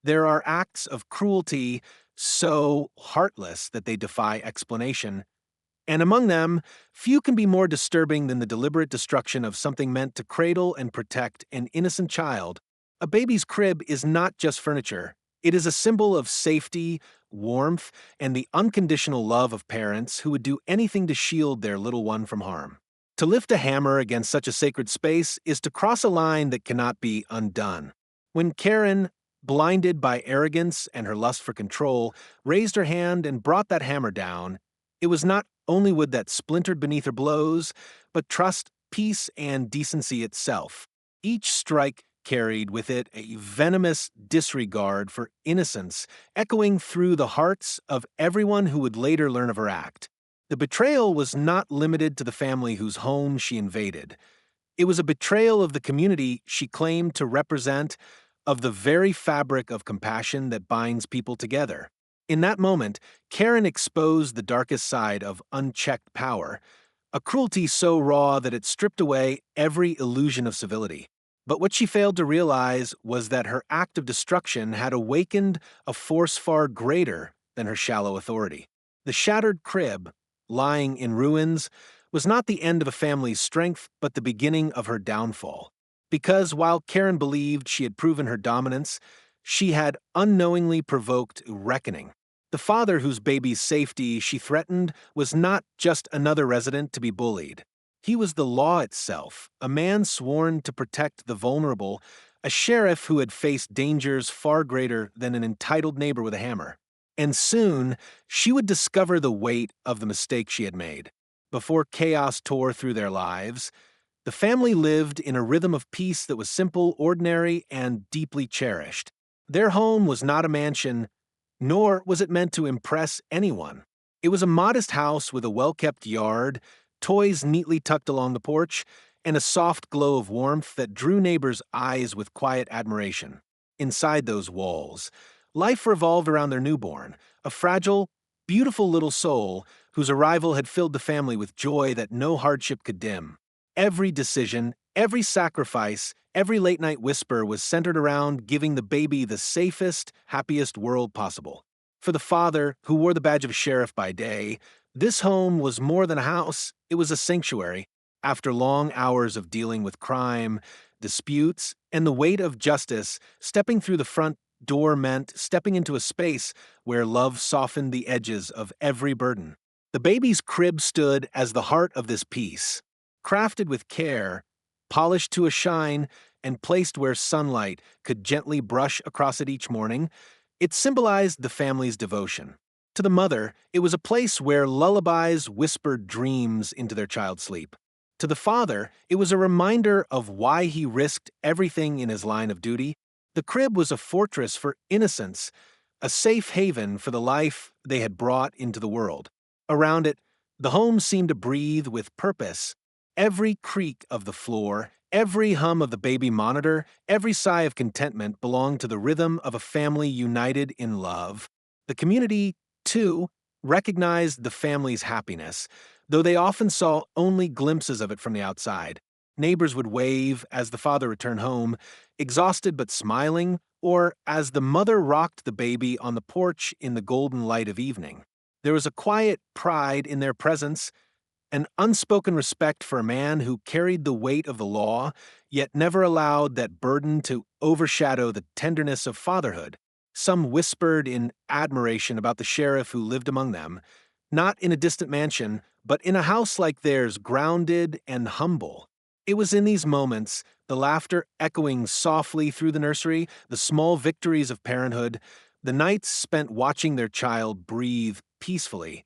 There are acts of cruelty so heartless that they defy explanation, and among them, few can be more disturbing than the deliberate destruction of something meant to cradle and protect an innocent child. A baby's crib is not just furniture. It is a symbol of safety, warmth, and the unconditional love of parents who would do anything to shield their little one from harm. To lift a hammer against such a sacred space is to cross a line that cannot be undone. When Karen, blinded by arrogance and her lust for control, raised her hand and brought that hammer down, it was not only wood that splintered beneath her blows, but trust, peace, and decency itself. Each strike carried with it a venomous disregard for innocence, echoing through the hearts of everyone who would later learn of her act. The betrayal was not limited to the family whose home she invaded. It was a betrayal of the community she claimed to represent, of the very fabric of compassion that binds people together. In that moment, Karen exposed the darkest side of unchecked power, a cruelty so raw that it stripped away every illusion of civility. But what she failed to realize was that her act of destruction had awakened a force far greater than her shallow authority. The shattered crib, lying in ruins, was not the end of a family's strength, but the beginning of her downfall. Because while Karen believed she had proven her dominance, she had unknowingly provoked reckoning. The father whose baby's safety she threatened was not just another resident to be bullied. He was the law itself, a man sworn to protect the vulnerable, a sheriff who had faced dangers far greater than an entitled neighbor with a hammer. And soon, she would discover the weight of the mistake she had made. Before chaos tore through their lives, the family lived in a rhythm of peace that was simple, ordinary, and deeply cherished. Their home was not a mansion, nor was it meant to impress anyone. It was a modest house with a well-kept yard, toys neatly tucked along the porch, and a soft glow of warmth that drew neighbors' eyes with quiet admiration. Inside those walls, life revolved around their newborn, a fragile, beautiful little soul whose arrival had filled the family with joy that no hardship could dim. Every decision, every sacrifice, every late-night whisper was centered around giving the baby the safest, happiest world possible. For the father, who wore the badge of sheriff by day, this home was more than a house, it was a sanctuary. After long hours of dealing with crime, disputes, and the weight of justice, stepping through the front door meant stepping into a space where love softened the edges of every burden. The baby's crib stood as the heart of this peace. Crafted with care, polished to a shine, and placed where sunlight could gently brush across it each morning, it symbolized the family's devotion. To the mother, it was a place where lullabies whispered dreams into their child's sleep. To the father, it was a reminder of why he risked everything in his line of duty. The crib was a fortress for innocence, a safe haven for the life they had brought into the world. Around it, the home seemed to breathe with purpose. Every creak of the floor, every hum of the baby monitor, every sigh of contentment belonged to the rhythm of a family united in love. The community, too, recognized the family's happiness, though they often saw only glimpses of it from the outside. Neighbors would wave as the father returned home, exhausted but smiling, or as the mother rocked the baby on the porch in the golden light of evening. There was a quiet pride in their presence, an unspoken respect for a man who carried the weight of the law, yet never allowed that burden to overshadow the tenderness of fatherhood. Some whispered in admiration about the sheriff who lived among them, not in a distant mansion, but in a house like theirs, grounded and humble. It was in these moments, the laughter echoing softly through the nursery, the small victories of parenthood, the nights spent watching their child breathe peacefully,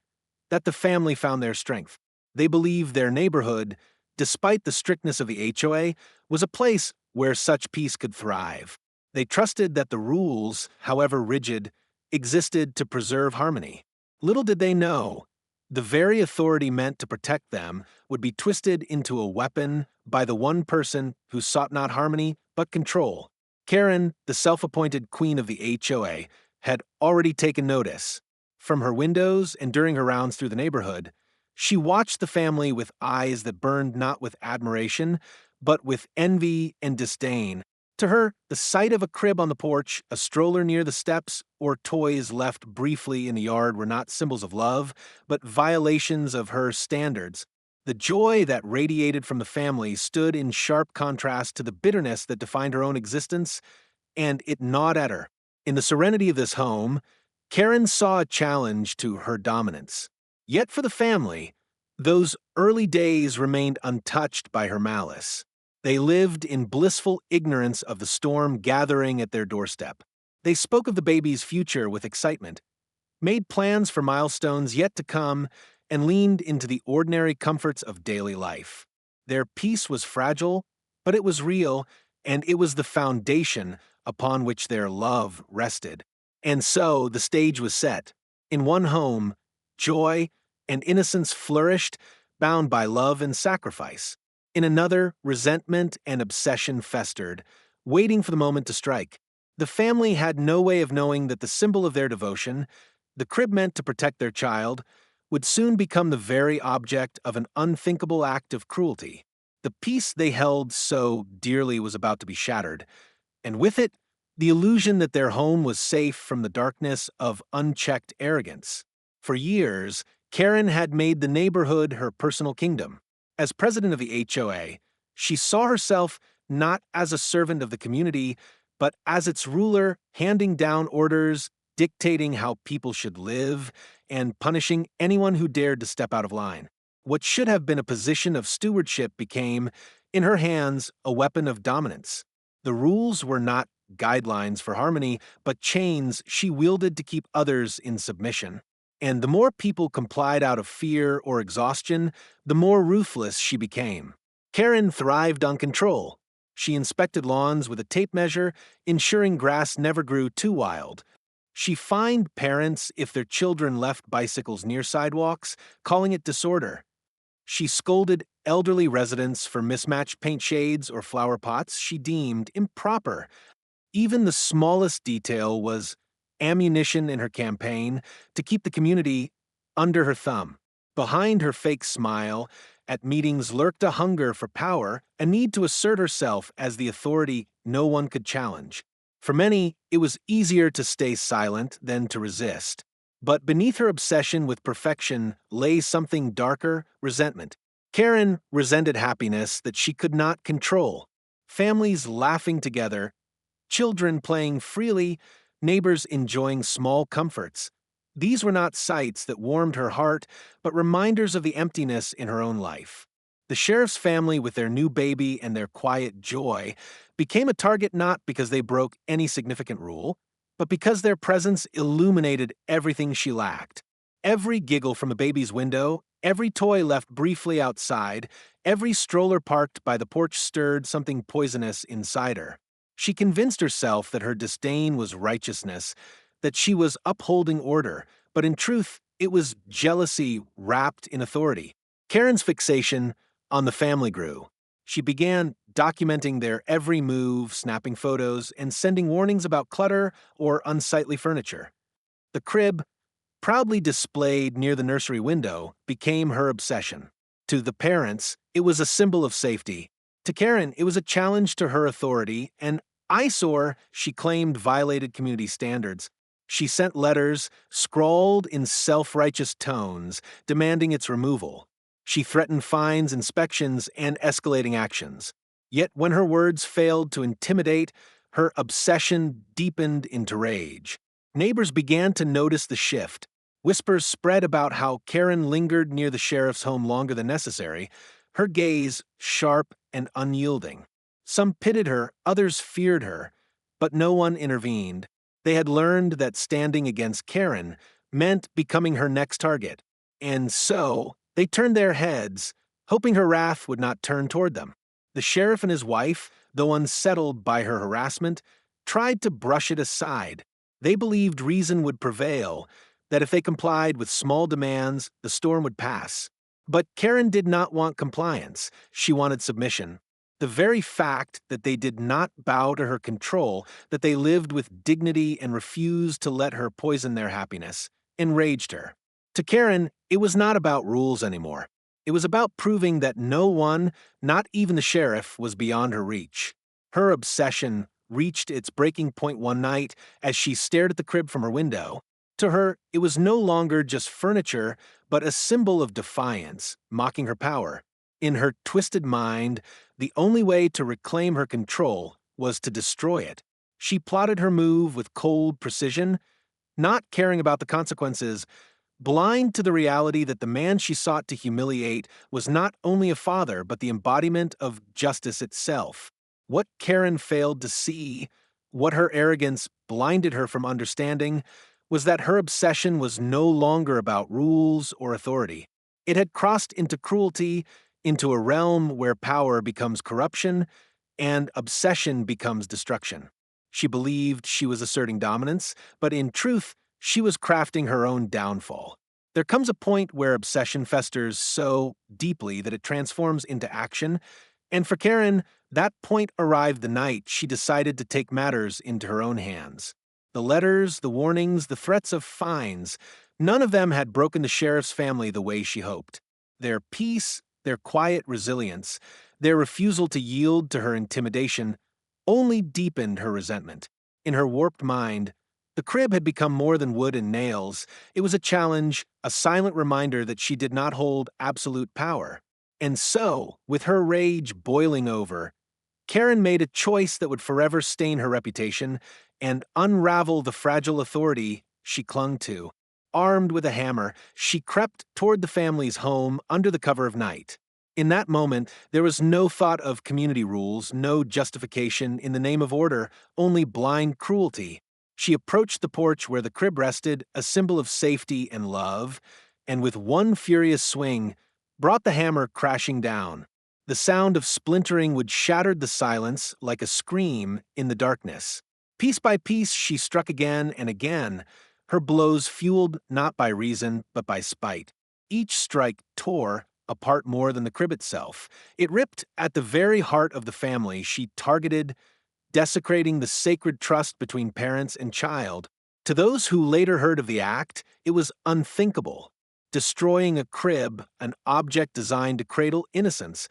that the family found their strength. They believed their neighborhood, despite the strictness of the HOA, was a place where such peace could thrive. They trusted that the rules, however rigid, existed to preserve harmony. Little did they know, the very authority meant to protect them would be twisted into a weapon by the one person who sought not harmony but control. Karen, the self-appointed queen of the HOA, had already taken notice. From her windows and during her rounds through the neighborhood, she watched the family with eyes that burned not with admiration, but with envy and disdain. To her, the sight of a crib on the porch, a stroller near the steps, or toys left briefly in the yard were not symbols of love, but violations of her standards. The joy that radiated from the family stood in sharp contrast to the bitterness that defined her own existence, and it gnawed at her. In the serenity of this home, Karen saw a challenge to her dominance. Yet for the family, those early days remained untouched by her malice. They lived in blissful ignorance of the storm gathering at their doorstep. They spoke of the baby's future with excitement, made plans for milestones yet to come, and leaned into the ordinary comforts of daily life. Their peace was fragile, but it was real, and it was the foundation upon which their love rested. And so the stage was set. In one home, joy and innocence flourished, bound by love and sacrifice. In another, resentment and obsession festered, waiting for the moment to strike. The family had no way of knowing that the symbol of their devotion, the crib meant to protect their child, would soon become the very object of an unthinkable act of cruelty. The peace they held so dearly was about to be shattered, and with it, the illusion that their home was safe from the darkness of unchecked arrogance. For years, Karen had made the neighborhood her personal kingdom. As president of the HOA, she saw herself not as a servant of the community, but as its ruler, handing down orders, dictating how people should live, and punishing anyone who dared to step out of line. What should have been a position of stewardship became, in her hands, a weapon of dominance. The rules were not guidelines for harmony, but chains she wielded to keep others in submission. And the more people complied out of fear or exhaustion, the more ruthless she became. Karen thrived on control. She inspected lawns with a tape measure, ensuring grass never grew too wild. She fined parents if their children left bicycles near sidewalks, calling it disorder. She scolded elderly residents for mismatched paint shades or flower pots she deemed improper. Even the smallest detail was ammunition in her campaign to keep the community under her thumb. Behind her fake smile, at meetings lurked a hunger for power, a need to assert herself as the authority no one could challenge. For many, it was easier to stay silent than to resist. But beneath her obsession with perfection lay something darker: resentment. Karen resented happiness that she could not control. Families laughing together, children playing freely, neighbors enjoying small comforts. These were not sights that warmed her heart, but reminders of the emptiness in her own life. The sheriff's family, with their new baby and their quiet joy, became a target not because they broke any significant rule, but because their presence illuminated everything she lacked. Every giggle from a baby's window, every toy left briefly outside, every stroller parked by the porch stirred something poisonous inside her. She convinced herself that her disdain was righteousness, that she was upholding order, but in truth, it was jealousy wrapped in authority. Karen's fixation on the family grew. She began documenting their every move, snapping photos, and sending warnings about clutter or unsightly furniture. The crib, proudly displayed near the nursery window, became her obsession. To the parents, it was a symbol of safety. To Karen, it was a challenge to her authority, an eyesore she claimed violated community standards. She sent letters, scrawled in self-righteous tones, demanding its removal. She threatened fines, inspections, and escalating actions. Yet when her words failed to intimidate, her obsession deepened into rage. Neighbors began to notice the shift. Whispers spread about how Karen lingered near the sheriff's home longer than necessary, her gaze sharp and unyielding. Some pitied her, others feared her, but no one intervened. They had learned that standing against Karen meant becoming her next target, and so they turned their heads, hoping her wrath would not turn toward them. The sheriff and his wife, though unsettled by her harassment, tried to brush it aside. They believed reason would prevail, that if they complied with small demands, the storm would pass. But Karen did not want compliance. She wanted submission. The very fact that they did not bow to her control, that they lived with dignity and refused to let her poison their happiness, enraged her. To Karen, it was not about rules anymore. It was about proving that no one, not even the sheriff, was beyond her reach. Her obsession reached its breaking point one night as she stared at the crib from her window. To her, it was no longer just furniture, but a symbol of defiance, mocking her power. In her twisted mind, the only way to reclaim her control was to destroy it. She plotted her move with cold precision, not caring about the consequences, blind to the reality that the man she sought to humiliate was not only a father, but the embodiment of justice itself. What Karen failed to see, what her arrogance blinded her from understanding, was that her obsession was no longer about rules or authority. It had crossed into cruelty, into a realm where power becomes corruption and obsession becomes destruction. She believed she was asserting dominance, but in truth, she was crafting her own downfall. There comes a point where obsession festers so deeply that it transforms into action, and for Karen, that point arrived the night she decided to take matters into her own hands. The letters, the warnings, the threats of fines, none of them had broken the sheriff's family the way she hoped. Their peace, their quiet resilience, their refusal to yield to her intimidation only deepened her resentment. In her warped mind, the crib had become more than wood and nails. It was a challenge, a silent reminder that she did not hold absolute power. And so, with her rage boiling over, Karen made a choice that would forever stain her reputation and unravel the fragile authority she clung to. Armed with a hammer, she crept toward the family's home under the cover of night. In that moment, there was no thought of community rules, no justification in the name of order, only blind cruelty. She approached the porch where the crib rested, a symbol of safety and love, and with one furious swing, brought the hammer crashing down. The sound of splintering would shatter the silence like a scream in the darkness. Piece by piece, she struck again and again, her blows fueled not by reason, but by spite. Each strike tore apart more than the crib itself. It ripped at the very heart of the family she targeted, desecrating the sacred trust between parents and child. To those who later heard of the act, it was unthinkable. Destroying a crib, an object designed to cradle innocence,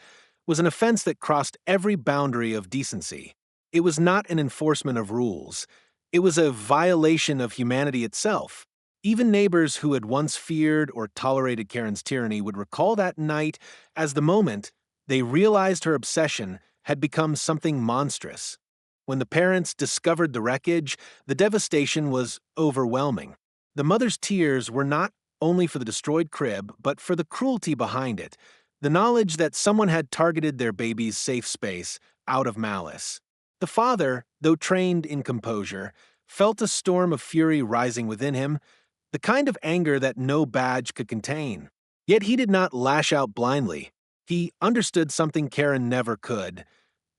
was an offense that crossed every boundary of decency. It was not an enforcement of rules. It was a violation of humanity itself. Even neighbors who had once feared or tolerated Karen's tyranny would recall that night as the moment they realized her obsession had become something monstrous. When the parents discovered the wreckage, the devastation was overwhelming. The mother's tears were not only for the destroyed crib, but for the cruelty behind it, the knowledge that someone had targeted their baby's safe space out of malice. The father, though trained in composure, felt a storm of fury rising within him, the kind of anger that no badge could contain. Yet he did not lash out blindly. He understood something Karen never could.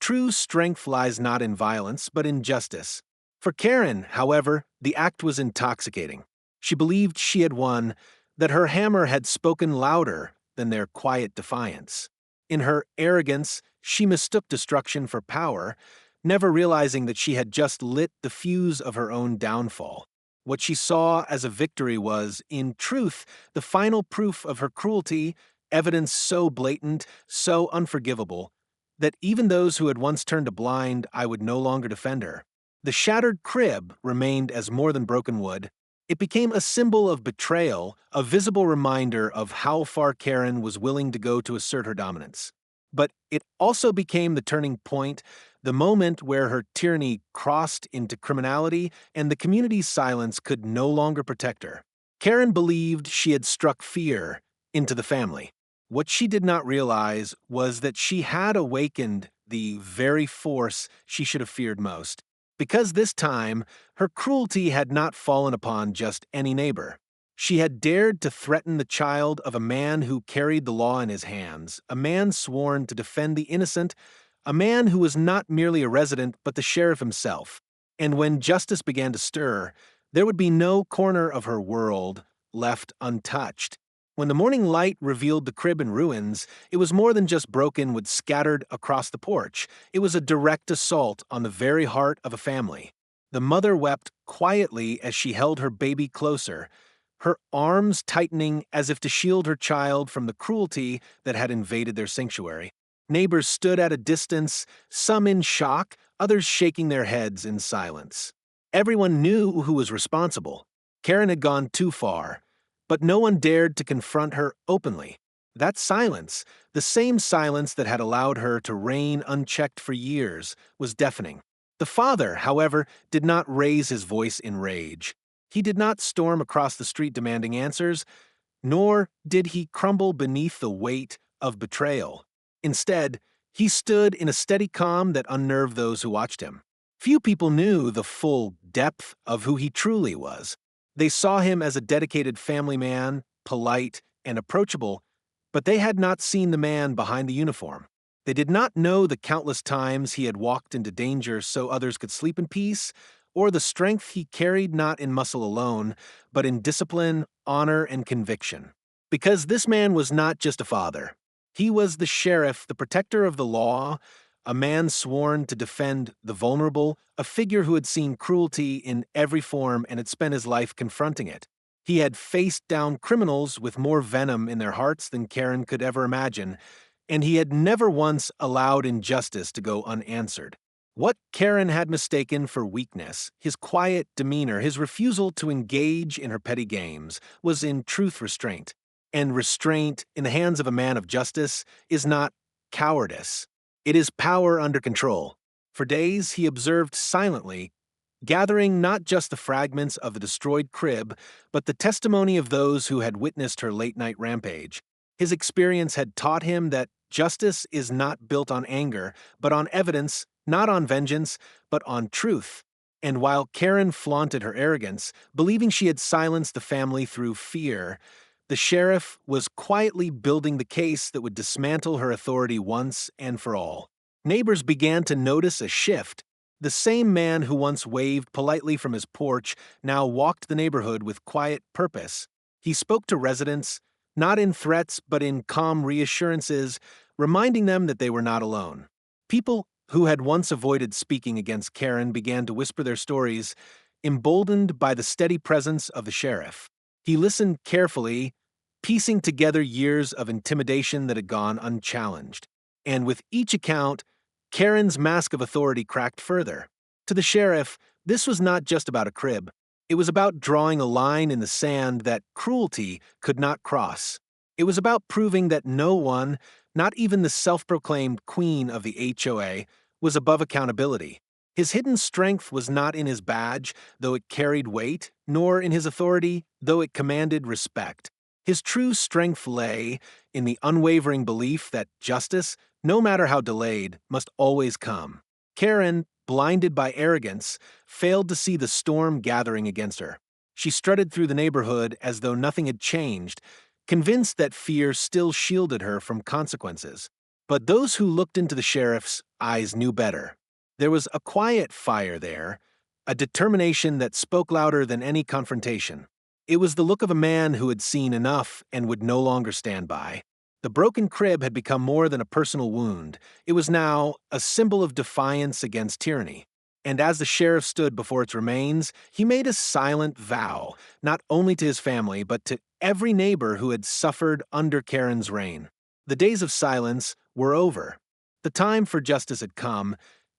True strength lies not in violence, but in justice. For Karen, however, the act was intoxicating. She believed she had won, that her hammer had spoken louder than their quiet defiance. In her arrogance, she mistook destruction for power, never realizing that she had just lit the fuse of her own downfall. What she saw as a victory was, in truth, the final proof of her cruelty, evidence so blatant, so unforgivable, that even those who had once turned a blind eye would no longer defend her. The shattered crib remained as more than broken wood. It became a symbol of betrayal, a visible reminder of how far Karen was willing to go to assert her dominance. But it also became the turning point, the moment where her tyranny crossed into criminality and the community's silence could no longer protect her. Karen believed she had struck fear into the family. What she did not realize was that she had awakened the very force she should have feared most. Because this time, her cruelty had not fallen upon just any neighbor. She had dared to threaten the child of a man who carried the law in his hands, a man sworn to defend the innocent, a man who was not merely a resident but the sheriff himself. And when justice began to stir, there would be no corner of her world left untouched. When the morning light revealed the crib in ruins, it was more than just broken wood scattered across the porch. It was a direct assault on the very heart of a family. The mother wept quietly as she held her baby closer, her arms tightening as if to shield her child from the cruelty that had invaded their sanctuary. Neighbors stood at a distance, some in shock, others shaking their heads in silence. Everyone knew who was responsible. Karen had gone too far, but no one dared to confront her openly. That silence, the same silence that had allowed her to reign unchecked for years, was deafening. The father, however, did not raise his voice in rage. He did not storm across the street demanding answers, nor did he crumble beneath the weight of betrayal. Instead, he stood in a steady calm that unnerved those who watched him. Few people knew the full depth of who he truly was. They saw him as a dedicated family man, polite and approachable, but they had not seen the man behind the uniform. They did not know the countless times he had walked into danger so others could sleep in peace, or the strength he carried not in muscle alone, but in discipline, honor, and conviction. Because this man was not just a father. He was the sheriff, the protector of the law, a man sworn to defend the vulnerable, a figure who had seen cruelty in every form and had spent his life confronting it. He had faced down criminals with more venom in their hearts than Karen could ever imagine, and he had never once allowed injustice to go unanswered. What Karen had mistaken for weakness, his quiet demeanor, his refusal to engage in her petty games, was in truth restraint. And restraint in the hands of a man of justice is not cowardice. It is power under control. For days he observed silently, gathering not just the fragments of the destroyed crib, but the testimony of those who had witnessed her late-night rampage. His experience had taught him that justice is not built on anger, but on evidence, not on vengeance, but on truth. And while Karen flaunted her arrogance, believing she had silenced the family through fear, the sheriff was quietly building the case that would dismantle her authority once and for all. Neighbors began to notice a shift. The same man who once waved politely from his porch now walked the neighborhood with quiet purpose. He spoke to residents, not in threats but in calm reassurances, reminding them that they were not alone. People who had once avoided speaking against Karen began to whisper their stories, emboldened by the steady presence of the sheriff. He listened carefully, piecing together years of intimidation that had gone unchallenged. And with each account, Karen's mask of authority cracked further. To the sheriff, this was not just about a crib. It was about drawing a line in the sand that cruelty could not cross. It was about proving that no one, not even the self-proclaimed queen of the HOA, was above accountability. His hidden strength was not in his badge, though it carried weight, nor in his authority, though it commanded respect. His true strength lay in the unwavering belief that justice, no matter how delayed, must always come. Karen, blinded by arrogance, failed to see the storm gathering against her. She strutted through the neighborhood as though nothing had changed, convinced that fear still shielded her from consequences. But those who looked into the sheriff's eyes knew better. There was a quiet fire there, a determination that spoke louder than any confrontation. It was the look of a man who had seen enough and would no longer stand by. The broken crib had become more than a personal wound. It was now a symbol of defiance against tyranny. And as the sheriff stood before its remains, he made a silent vow, not only to his family, but to every neighbor who had suffered under Karen's reign. The days of silence were over. The time for justice had come,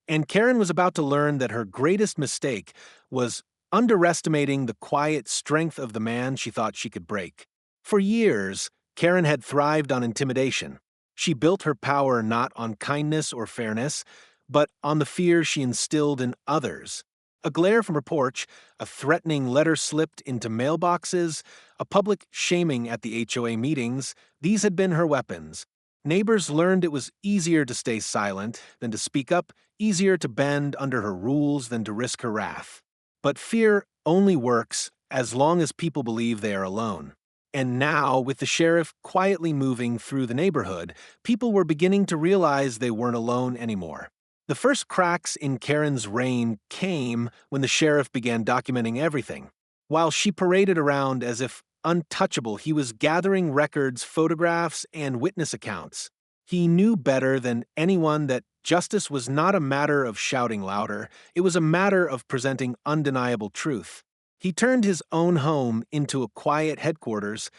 and Karen was about to learn that her greatest mistake was underestimating the quiet strength of the man she thought she could break. For years, Karen had thrived on intimidation. She built her power not on kindness or fairness, but on the fear she instilled in others. A glare from her porch, a threatening letter slipped into mailboxes, a public shaming at the HOA meetings, these had been her weapons. Neighbors learned it was easier to stay silent than to speak up, easier to bend under her rules than to risk her wrath. But fear only works as long as people believe they are alone. And now, with the sheriff quietly moving through the neighborhood, people were beginning to realize they weren't alone anymore. The first cracks in Karen's reign came when the sheriff began documenting everything. While she paraded around as if untouchable, he was gathering records, photographs, and witness accounts. He knew better than anyone that justice was not a matter of shouting louder, it was a matter of presenting undeniable truth. He turned his own home into a quiet headquarters,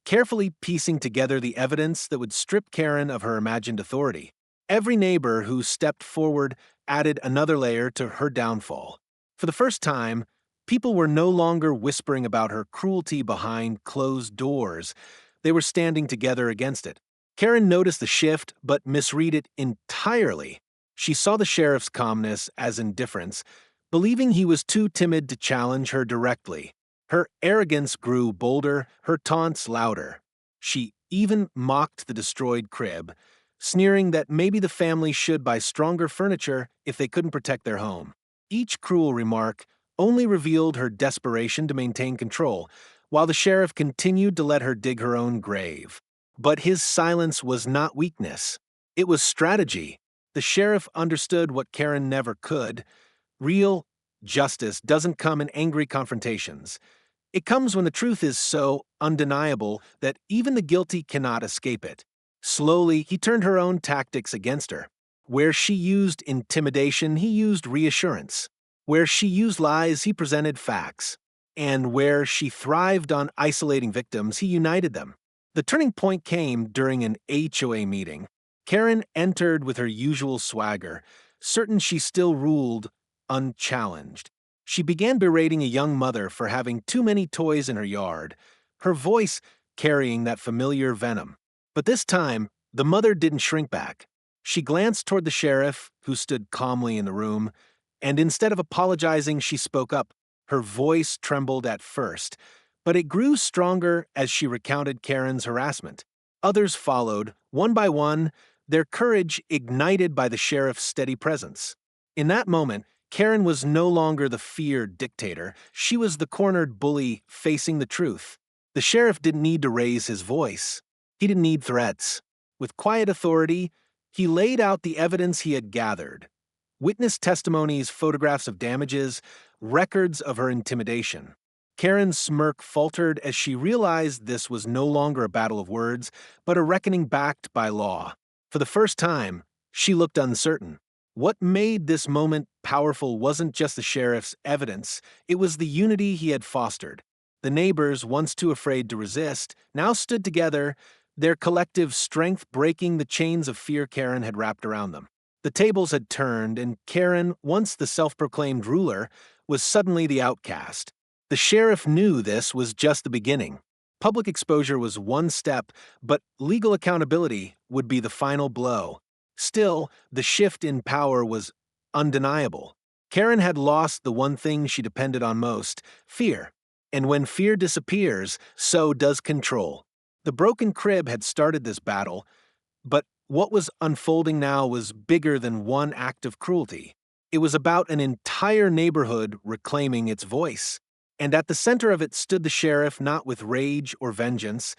carefully piecing together the evidence that would strip Karen of her imagined authority. Every neighbor who stepped forward added another layer to her downfall. For the first time, people were no longer whispering about her cruelty behind closed doors. They were standing together against it. Karen noticed the shift, but misread it entirely. She saw the sheriff's calmness as indifference, believing he was too timid to challenge her directly. Her arrogance grew bolder, her taunts louder. She even mocked the destroyed crib, sneering that maybe the family should buy stronger furniture if they couldn't protect their home. Each cruel remark only revealed her desperation to maintain control, while the sheriff continued to let her dig her own grave. But his silence was not weakness. It was strategy. The sheriff understood what Karen never could. Real justice doesn't come in angry confrontations. It comes when the truth is so undeniable that even the guilty cannot escape it. Slowly, he turned her own tactics against her. Where she used intimidation, he used reassurance. Where she used lies, he presented facts. And where she thrived on isolating victims, he united them. The turning point came during an HOA meeting. Karen entered with her usual swagger, certain she still ruled unchallenged. She began berating a young mother for having too many toys in her yard, her voice carrying that familiar venom. But this time, the mother didn't shrink back. She glanced toward the sheriff, who stood calmly in the room, and instead of apologizing, she spoke up. Her voice trembled at first, but it grew stronger as she recounted Karen's harassment. Others followed, one by one, their courage ignited by the sheriff's steady presence. In that moment, Karen was no longer the feared dictator. She was the cornered bully facing the truth. The sheriff didn't need to raise his voice. He didn't need threats. With quiet authority, he laid out the evidence he had gathered. Witness testimonies, photographs of damages, records of her intimidation. Karen's smirk faltered as she realized this was no longer a battle of words, but a reckoning backed by law. For the first time, she looked uncertain. What made this moment powerful wasn't just the sheriff's evidence, it was the unity he had fostered. The neighbors, once too afraid to resist, now stood together, their collective strength breaking the chains of fear Karen had wrapped around them. The tables had turned, and Karen, once the self-proclaimed ruler, was suddenly the outcast. The sheriff knew this was just the beginning. Public exposure was one step, but legal accountability would be the final blow. Still, the shift in power was undeniable. Karen had lost the one thing she depended on most, fear. And when fear disappears, so does control. The broken crib had started this battle, but what was unfolding now was bigger than one act of cruelty. It was about an entire neighborhood reclaiming its voice. And at the center of it stood the sheriff, not with rage or vengeance,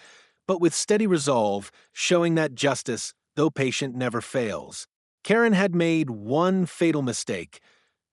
but with steady resolve, showing that justice, though patient, never fails. Karen had made one fatal mistake.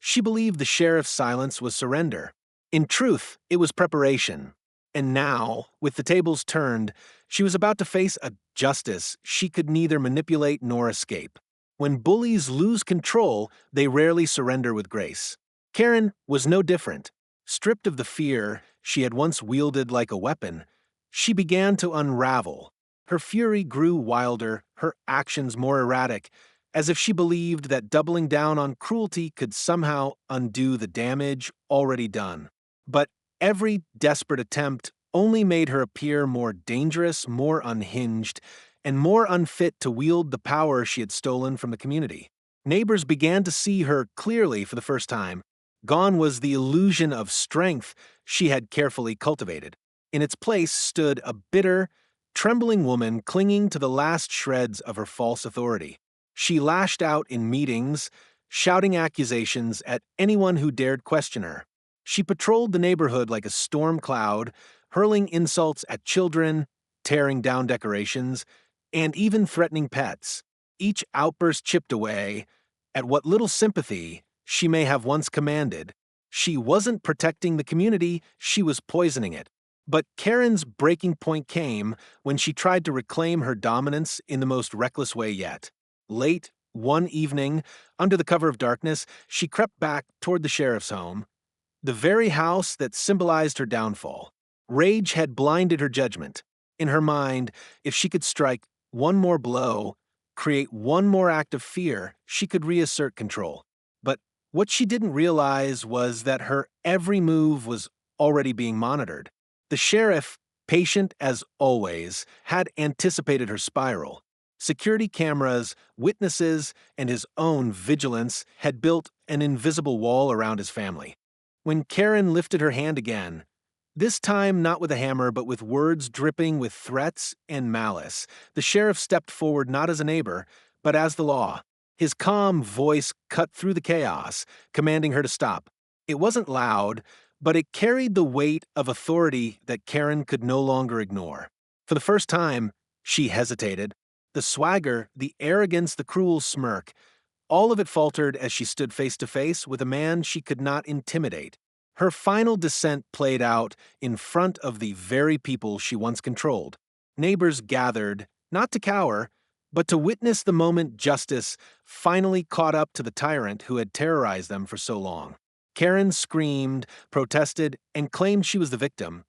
She believed the sheriff's silence was surrender. In truth, it was preparation. And now, with the tables turned, she was about to face a justice she could neither manipulate nor escape. When bullies lose control, they rarely surrender with grace. Karen was no different. Stripped of the fear she had once wielded like a weapon, she began to unravel. Her fury grew wilder, her actions more erratic, as if she believed that doubling down on cruelty could somehow undo the damage already done. But every desperate attempt only made her appear more dangerous, more unhinged, and more unfit to wield the power she had stolen from the community. Neighbors began to see her clearly for the first time. Gone was the illusion of strength she had carefully cultivated. In its place stood a bitter, trembling woman clinging to the last shreds of her false authority. She lashed out in meetings, shouting accusations at anyone who dared question her. She patrolled the neighborhood like a storm cloud, hurling insults at children, tearing down decorations, and even threatening pets. Each outburst chipped away at what little sympathy she may have once commanded. She wasn't protecting the community, she was poisoning it. But Karen's breaking point came when she tried to reclaim her dominance in the most reckless way yet. Late, one evening, under the cover of darkness, she crept back toward the sheriff's home, the very house that symbolized her downfall. Rage had blinded her judgment. In her mind, if she could strike one more blow, create one more act of fear, she could reassert control. But what she didn't realize was that her every move was already being monitored. The sheriff, patient as always, had anticipated her spiral. Security cameras, witnesses, and his own vigilance had built an invisible wall around his family. When Karen lifted her hand again, this time not with a hammer but with words dripping with threats and malice, the sheriff stepped forward not as a neighbor, but as the law. His calm voice cut through the chaos, commanding her to stop. It wasn't loud, but it carried the weight of authority that Karen could no longer ignore. For the first time, she hesitated. The swagger, the arrogance, the cruel smirk, all of it faltered as she stood face to face with a man she could not intimidate. Her final descent played out in front of the very people she once controlled. Neighbors gathered, not to cower, but to witness the moment justice finally caught up to the tyrant who had terrorized them for so long. Karen screamed, protested, and claimed she was the victim,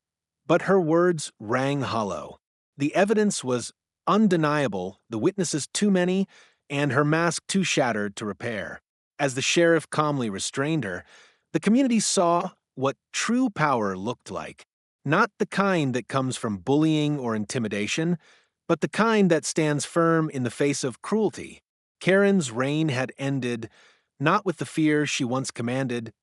but her words rang hollow. The evidence was undeniable, the witnesses too many, and her mask too shattered to repair. As the sheriff calmly restrained her, the community saw what true power looked like. Not the kind that comes from bullying or intimidation, but the kind that stands firm in the face of cruelty. Karen's reign had ended, not with the fear she once commanded,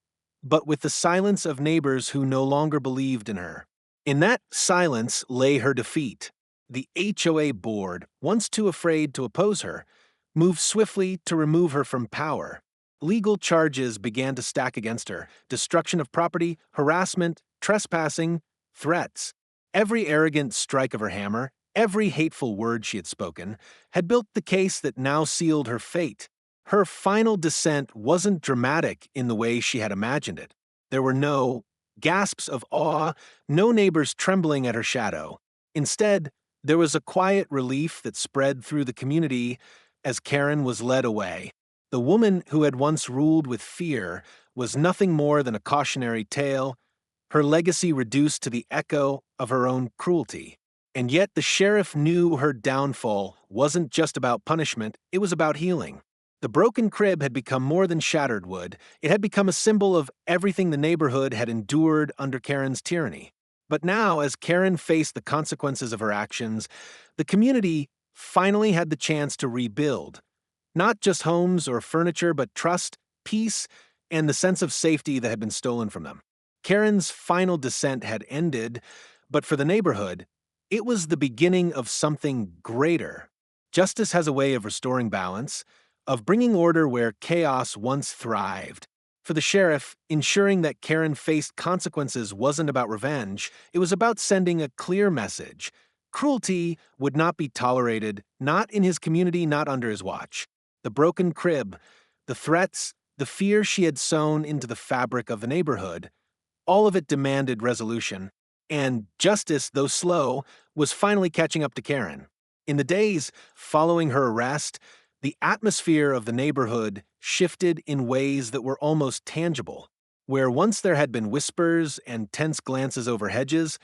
but with the silence of neighbors who no longer believed in her. In that silence lay her defeat. The HOA board, once too afraid to oppose her, moved swiftly to remove her from power. Legal charges began to stack against her: destruction of property, harassment, trespassing, threats. Every arrogant strike of her hammer, every hateful word she had spoken, had built the case that now sealed her fate. Her final descent wasn't dramatic in the way she had imagined it. There were no gasps of awe, no neighbors trembling at her shadow. Instead, there was a quiet relief that spread through the community as Karen was led away. The woman who had once ruled with fear was nothing more than a cautionary tale, her legacy reduced to the echo of her own cruelty. And yet the sheriff knew her downfall wasn't just about punishment, it was about healing. The broken crib had become more than shattered wood. It had become a symbol of everything the neighborhood had endured under Karen's tyranny. But now, as Karen faced the consequences of her actions, the community finally had the chance to rebuild. Not just homes or furniture, but trust, peace, and the sense of safety that had been stolen from them. Karen's final descent had ended, but for the neighborhood, it was the beginning of something greater. Justice has a way of restoring balance, of bringing order where chaos once thrived. For the sheriff, ensuring that Karen faced consequences wasn't about revenge, it was about sending a clear message. Cruelty would not be tolerated, not in his community, not under his watch. The broken crib, the threats, the fear she had sown into the fabric of the neighborhood, all of it demanded resolution, and justice, though slow, was finally catching up to Karen. In the days following her arrest, the atmosphere of the neighborhood shifted in ways that were almost tangible. Where once there had been whispers and tense glances over hedges,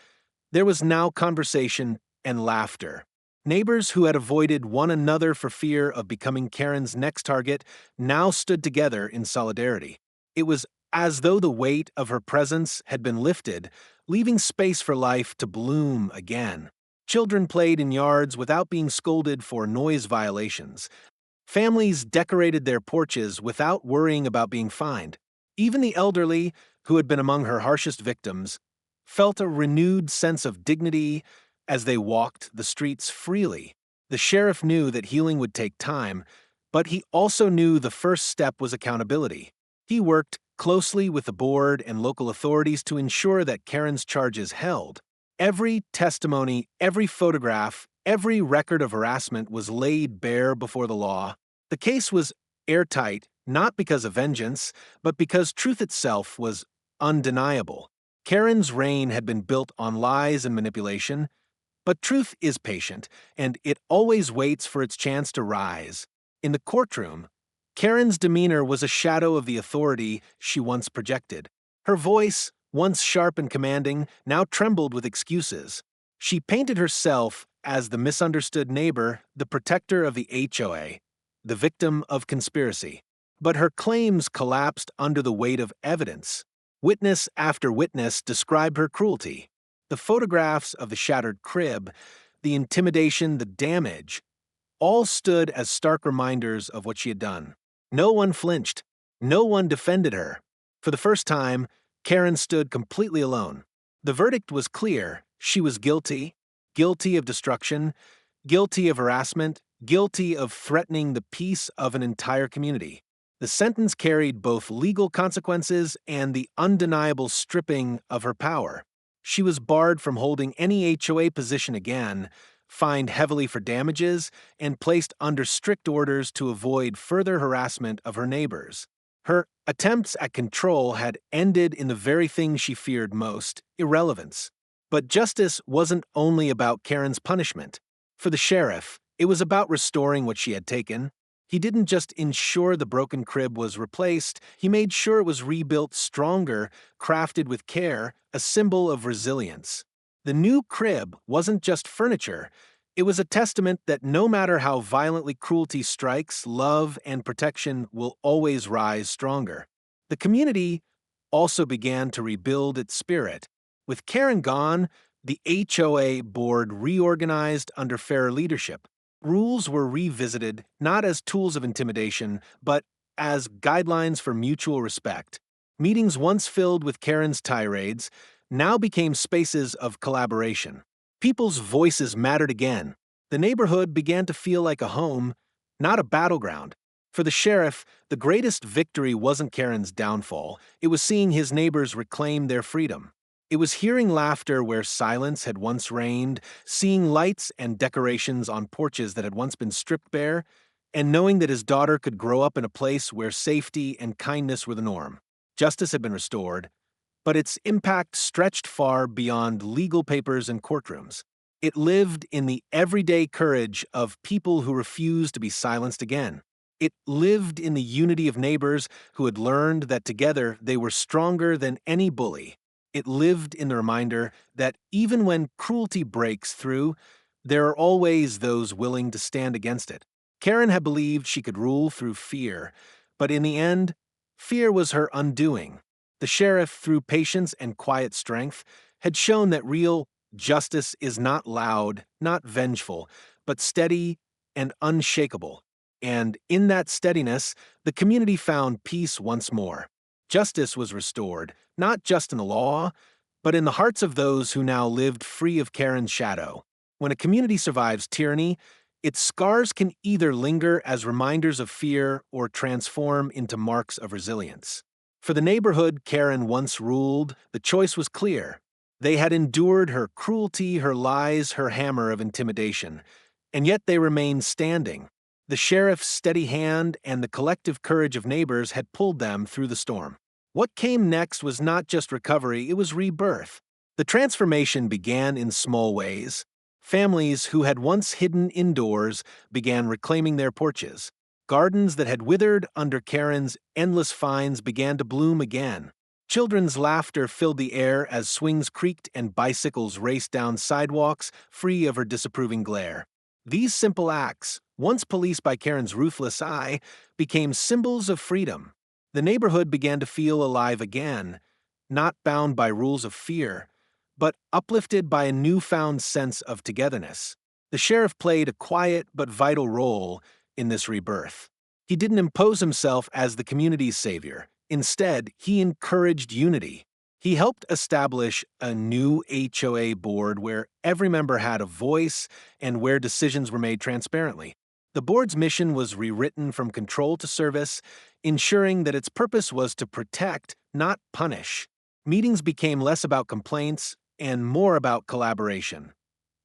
there was now conversation and laughter. Neighbors who had avoided one another for fear of becoming Karen's next target now stood together in solidarity. It was as though the weight of her presence had been lifted, leaving space for life to bloom again. Children played in yards without being scolded for noise violations. Families decorated their porches without worrying about being fined. Even the elderly, who had been among her harshest victims, felt a renewed sense of dignity as they walked the streets freely. The sheriff knew that healing would take time, but he also knew the first step was accountability. He worked closely with the board and local authorities to ensure that Karen's charges held. Every testimony, every photograph, every record of harassment was laid bare before the law. The case was airtight, not because of vengeance, but because truth itself was undeniable. Karen's reign had been built on lies and manipulation, but truth is patient, and it always waits for its chance to rise. In the courtroom, Karen's demeanor was a shadow of the authority she once projected. Her voice, once sharp and commanding, now trembled with excuses. She painted herself as the misunderstood neighbor, the protector of the HOA, the victim of conspiracy. But her claims collapsed under the weight of evidence. Witness after witness described her cruelty. The photographs of the shattered crib, the intimidation, the damage, all stood as stark reminders of what she had done. No one flinched. No one defended her. For the first time, Karen stood completely alone. The verdict was clear. She was guilty, guilty of destruction, guilty of harassment, guilty of threatening the peace of an entire community. The sentence carried both legal consequences and the undeniable stripping of her power. She was barred from holding any HOA position again, fined heavily for damages, and placed under strict orders to avoid further harassment of her neighbors. Her attempts at control had ended in the very thing she feared most, irrelevance. But justice wasn't only about Karen's punishment. For the sheriff, it was about restoring what she had taken. He didn't just ensure the broken crib was replaced, he made sure it was rebuilt stronger, crafted with care, a symbol of resilience. The new crib wasn't just furniture, it was a testament that no matter how violently cruelty strikes, love and protection will always rise stronger. The community also began to rebuild its spirit. With Karen gone, the HOA board reorganized under fairer leadership. Rules were revisited not as tools of intimidation, but as guidelines for mutual respect. Meetings once filled with Karen's tirades now became spaces of collaboration. People's voices mattered again. The neighborhood began to feel like a home, not a battleground. For the sheriff, the greatest victory wasn't Karen's downfall, it was seeing his neighbors reclaim their freedom. It was hearing laughter where silence had once reigned, seeing lights and decorations on porches that had once been stripped bare, and knowing that his daughter could grow up in a place where safety and kindness were the norm. Justice had been restored, but its impact stretched far beyond legal papers and courtrooms. It lived in the everyday courage of people who refused to be silenced again. It lived in the unity of neighbors who had learned that together they were stronger than any bully. It lived in the reminder that even when cruelty breaks through, there are always those willing to stand against it. Karen had believed she could rule through fear, but in the end, fear was her undoing. The sheriff, through patience and quiet strength, had shown that real justice is not loud, not vengeful, but steady and unshakable. And in that steadiness, the community found peace once more. Justice was restored, not just in the law, but in the hearts of those who now lived free of Karen's shadow. When a community survives tyranny, its scars can either linger as reminders of fear or transform into marks of resilience. For the neighborhood Karen once ruled, the choice was clear. They had endured her cruelty, her lies, her hammer of intimidation, and yet they remained standing. The sheriff's steady hand and the collective courage of neighbors had pulled them through the storm. What came next was not just recovery, it was rebirth. The transformation began in small ways. Families who had once hidden indoors began reclaiming their porches. Gardens that had withered under Karen's endless fines began to bloom again. Children's laughter filled the air as swings creaked and bicycles raced down sidewalks, free of her disapproving glare. These simple acts, once policed by Karen's ruthless eye, became symbols of freedom. The neighborhood began to feel alive again, not bound by rules of fear, but uplifted by a newfound sense of togetherness. The sheriff played a quiet but vital role in this rebirth. He didn't impose himself as the community's savior. Instead, he encouraged unity. He helped establish a new HOA board where every member had a voice and where decisions were made transparently. The board's mission was rewritten from control to service, ensuring that its purpose was to protect, not punish. Meetings became less about complaints and more about collaboration.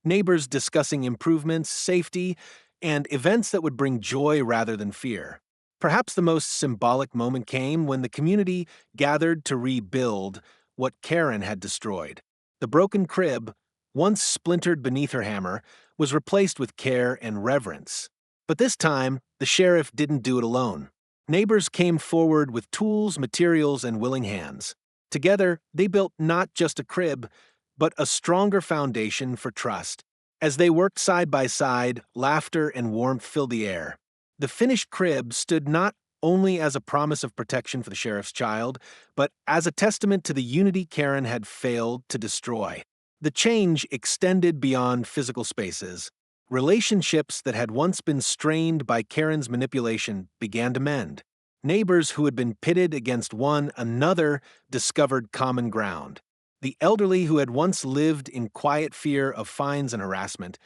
Neighbors discussing improvements, safety, and events that would bring joy rather than fear. Perhaps the most symbolic moment came when the community gathered to rebuild what Karen had destroyed. The broken crib, once splintered beneath her hammer, was replaced with care and reverence. But this time, the sheriff didn't do it alone. Neighbors came forward with tools, materials, and willing hands. Together, they built not just a crib, but a stronger foundation for trust. As they worked side by side, laughter and warmth filled the air. The finished crib stood not only as a promise of protection for the sheriff's child, but as a testament to the unity Karen had failed to destroy. The change extended beyond physical spaces. Relationships that had once been strained by Karen's manipulation began to mend. Neighbors who had been pitted against one another discovered common ground. The elderly who had once lived in quiet fear of fines and harassment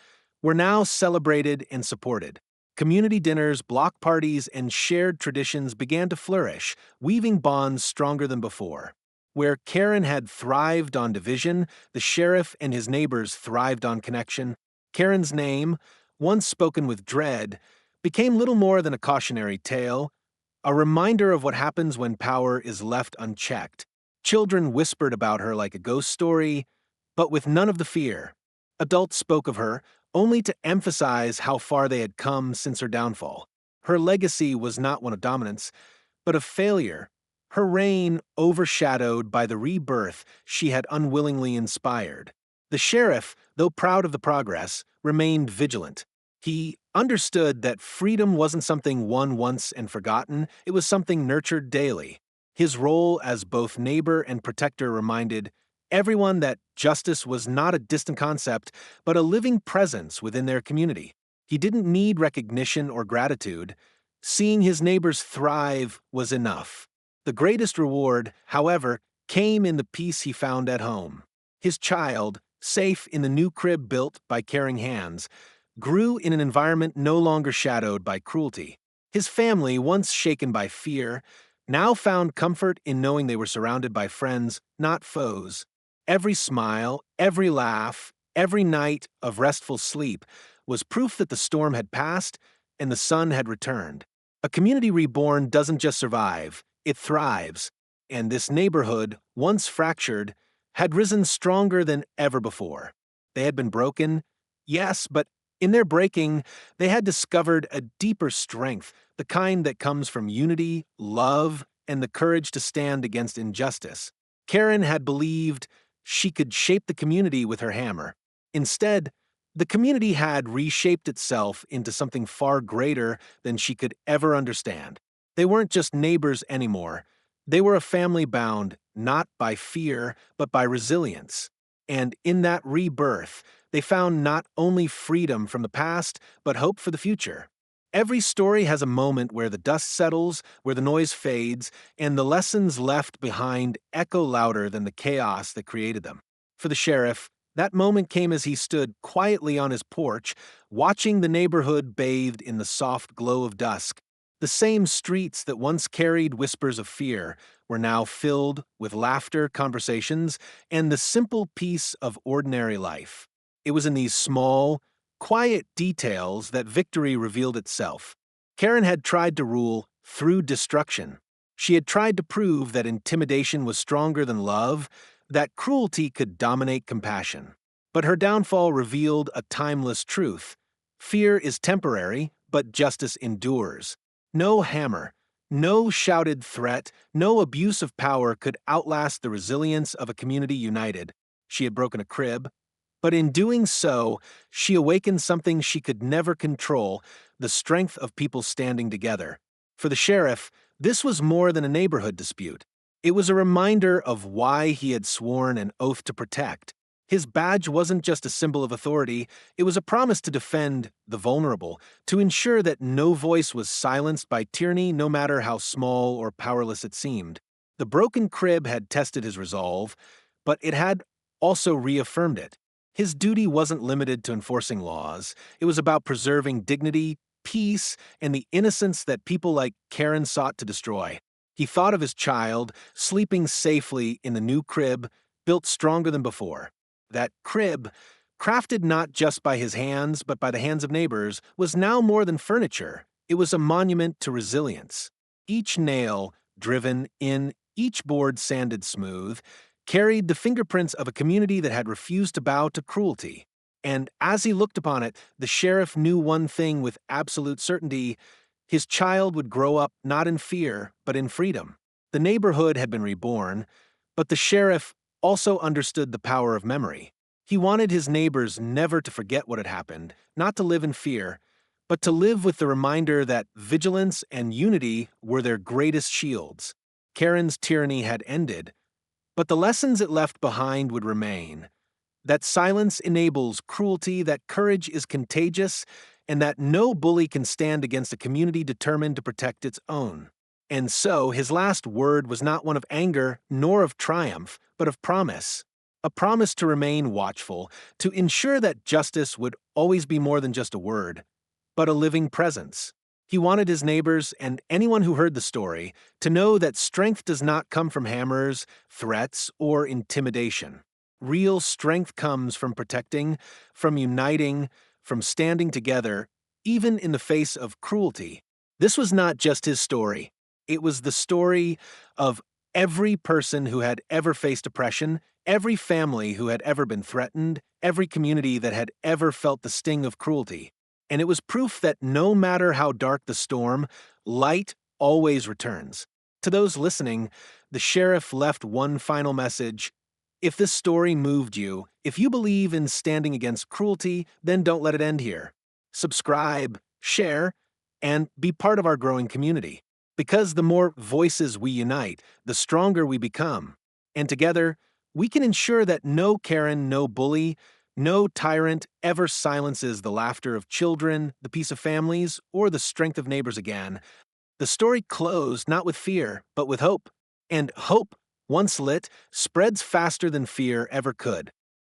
were now celebrated and supported. Community dinners, block parties, and shared traditions began to flourish, weaving bonds stronger than before. Where Karen had thrived on division, the sheriff and his neighbors thrived on connection. Karen's name, once spoken with dread, became little more than a cautionary tale, a reminder of what happens when power is left unchecked. Children whispered about her like a ghost story, but with none of the fear. Adults spoke of her only to emphasize how far they had come since her downfall. Her legacy was not one of dominance, but of failure, her reign overshadowed by the rebirth she had unwillingly inspired. The sheriff, though proud of the progress, remained vigilant. He understood that freedom wasn't something won once and forgotten, it was something nurtured daily. His role as both neighbor and protector reminded everyone that justice was not a distant concept, but a living presence within their community. He didn't need recognition or gratitude. Seeing his neighbors thrive was enough. The greatest reward, however, came in the peace he found at home. His child, safe in the new crib built by caring hands, grew in an environment no longer shadowed by cruelty. His family, once shaken by fear, now found comfort in knowing they were surrounded by friends, not foes. Every smile, every laugh, every night of restful sleep was proof that the storm had passed and the sun had returned. A community reborn doesn't just survive, it thrives. And this neighborhood, once fractured, had risen stronger than ever before. They had been broken, yes, but in their breaking, they had discovered a deeper strength, the kind that comes from unity, love, and the courage to stand against injustice. Karen had believed she could shape the community with her hammer. Instead, the community had reshaped itself into something far greater than she could ever understand. They weren't just neighbors anymore. They were a family bound, not by fear, but by resilience. And in that rebirth, they found not only freedom from the past, but hope for the future. Every story has a moment where the dust settles, where the noise fades, and the lessons left behind echo louder than the chaos that created them. For the sheriff, that moment came as he stood quietly on his porch, watching the neighborhood bathed in the soft glow of dusk. The same streets that once carried whispers of fear were now filled with laughter, conversations, and the simple peace of ordinary life. It was in these small, quiet details that victory revealed itself. Karen had tried to rule through destruction. She had tried to prove that intimidation was stronger than love, that cruelty could dominate compassion. But her downfall revealed a timeless truth. Fear is temporary, but justice endures. No hammer, no shouted threat, no abuse of power could outlast the resilience of a community united. She had broken a crib, but in doing so, she awakened something she could never control, the strength of people standing together. For the sheriff, this was more than a neighborhood dispute. It was a reminder of why he had sworn an oath to protect. His badge wasn't just a symbol of authority, it was a promise to defend the vulnerable, to ensure that no voice was silenced by tyranny, no matter how small or powerless it seemed. The broken crib had tested his resolve, but it had also reaffirmed it. His duty wasn't limited to enforcing laws. It was about preserving dignity, peace, and the innocence that people like Karen sought to destroy. He thought of his child, sleeping safely in the new crib, built stronger than before. That crib, crafted not just by his hands, but by the hands of neighbors, was now more than furniture. It was a monument to resilience. Each nail driven in, each board sanded smooth, carried the fingerprints of a community that had refused to bow to cruelty. And as he looked upon it, the sheriff knew one thing with absolute certainty: his child would grow up not in fear, but in freedom. The neighborhood had been reborn, but the sheriff also understood the power of memory. He wanted his neighbors never to forget what had happened, not to live in fear, but to live with the reminder that vigilance and unity were their greatest shields. Karen's tyranny had ended, but the lessons it left behind would remain. That silence enables cruelty, that courage is contagious, and that no bully can stand against a community determined to protect its own. And so, his last word was not one of anger nor of triumph, but of promise. A promise to remain watchful, to ensure that justice would always be more than just a word, but a living presence. He wanted his neighbors and anyone who heard the story to know that strength does not come from hammers, threats, or intimidation. Real strength comes from protecting, from uniting, from standing together, even in the face of cruelty. This was not just his story. It was the story of every person who had ever faced oppression, every family who had ever been threatened, every community that had ever felt the sting of cruelty. And it was proof that no matter how dark the storm, light always returns. To those listening, the sheriff left one final message. If this story moved you, if you believe in standing against cruelty, then don't let it end here. Subscribe, share, and be part of our growing community. Because the more voices we unite, the stronger we become. And together, we can ensure that no Karen, no bully, no tyrant ever silences the laughter of children, the peace of families, or the strength of neighbors again. The story closed not with fear, but with hope. And hope, once lit, spreads faster than fear ever could.